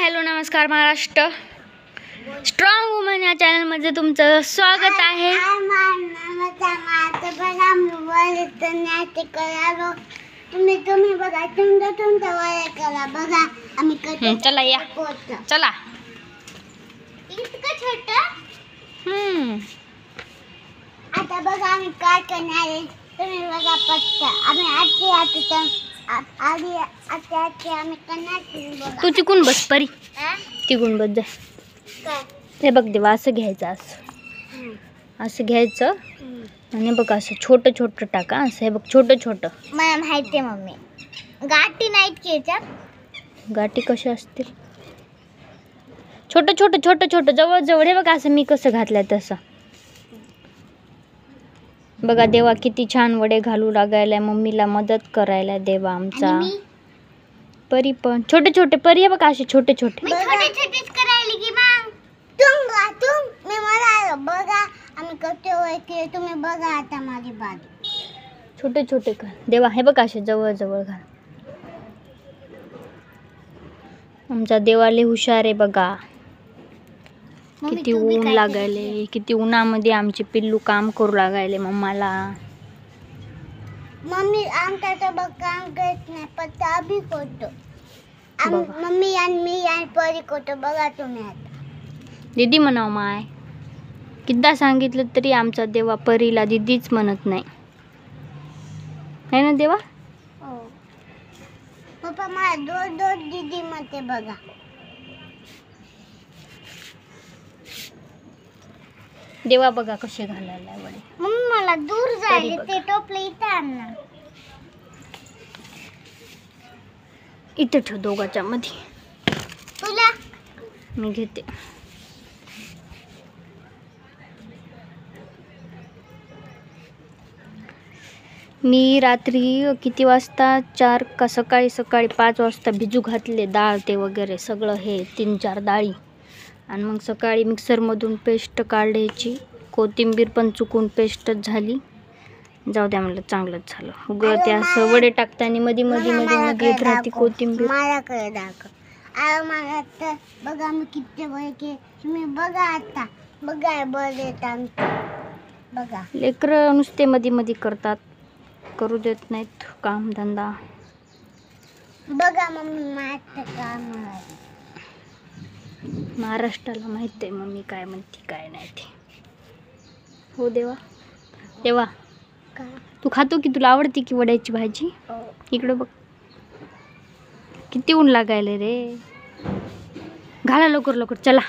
Hello नमस्कार Maharashtra strong woman या चॅनलमध्ये तुमचं स्वागत आहे। चला या चला आता बघा आम्ही काय करणार आहे। तुम्ही बघा पत्ता आम्ही आधी आम्ही करणार। तू चिकून बस परी चिकून बस जा। हे बघ देवा असं घ्यायचं असं घ्यायचं आणि बघ असं छोटं छोटं टाका असं। हे बघ छोटं छोटं मला माहिती आहे मम्मी गाठी नाहीत घ्यायच्या। गाठी कशा असतील छोटं छोटं छोटं छोटं जवळ जवळ। हे बघ असं मी कसं घातलंय तसं बघा। देवा किती छान वडे घालू लागायला मम्मीला मदत करायला देवा आमचा। परी पण छोटे छोटे परी हे बघा असे छोटे छोटे करायला की मग मी मला बघा आम्ही करतोय की तुम्ही बघा आता माझी बाजू छोटे छोटे कर देवा। हे बघा असे जवळ जवळ घाल। आमचा देवाले हुशार आहे बघा। किती ऊन लागायले किती उन्हामध्ये आमचे पिल्लू काम करू लागायले मम्माला। मम्मी आमचा तर बघ काम करत नाही पत्ता अभी करतो। मम्मी आणि मी आणि परी करतो बघा तुम्ही आता। दीदी म्हणाव माय किद्दा सांगितलं तरी आमचा देवा परीला दीदीच म्हणत नाही है ना देवा। हो पप्पा मला दोन दोन दीदी म्हणते बघा। देवा बघा कसे घालायला वडे। मम्मी मला दूर जायले ते टोपले इथं आण ना। इथे ठेव दोघांच्या मध्ये। तुला मी घेते। मी रात्री किती वाजता 4 का सकाळी 5 वाजता भिजू घातले डाळ ते वगैरे सगळं हे 3-4 डाळी आणि मग सकाळी मिक्सरमधून पेस्ट काढायची। कोथिंबीर पण चुकून पेस्टच झाली। जाऊ द्या म्हणलं चांगलंच झालं। उगं ते असं वडे टाकताना मध्ये मध्ये मध्ये मध्ये येत राहते कोथिंबीर। माझ्याकडे दाखव मला तर बघा मी किती वय की तुम्ही बघा आता बघा बरे बघा। लेकरं नुसते मध्ये मध्ये करतात करू देत नाहीत काम धंदा। बघा मम्मी माझं काम महाराष्ट्राला माहित आहे मम्मी काय म्हणते काय नाही ते। हो देवा देवा तू खातो की तुला आवडते की वड्याची भाजी। इकडं बघ किती ऊन लागायले रे। घाला लवकर लवकर चला।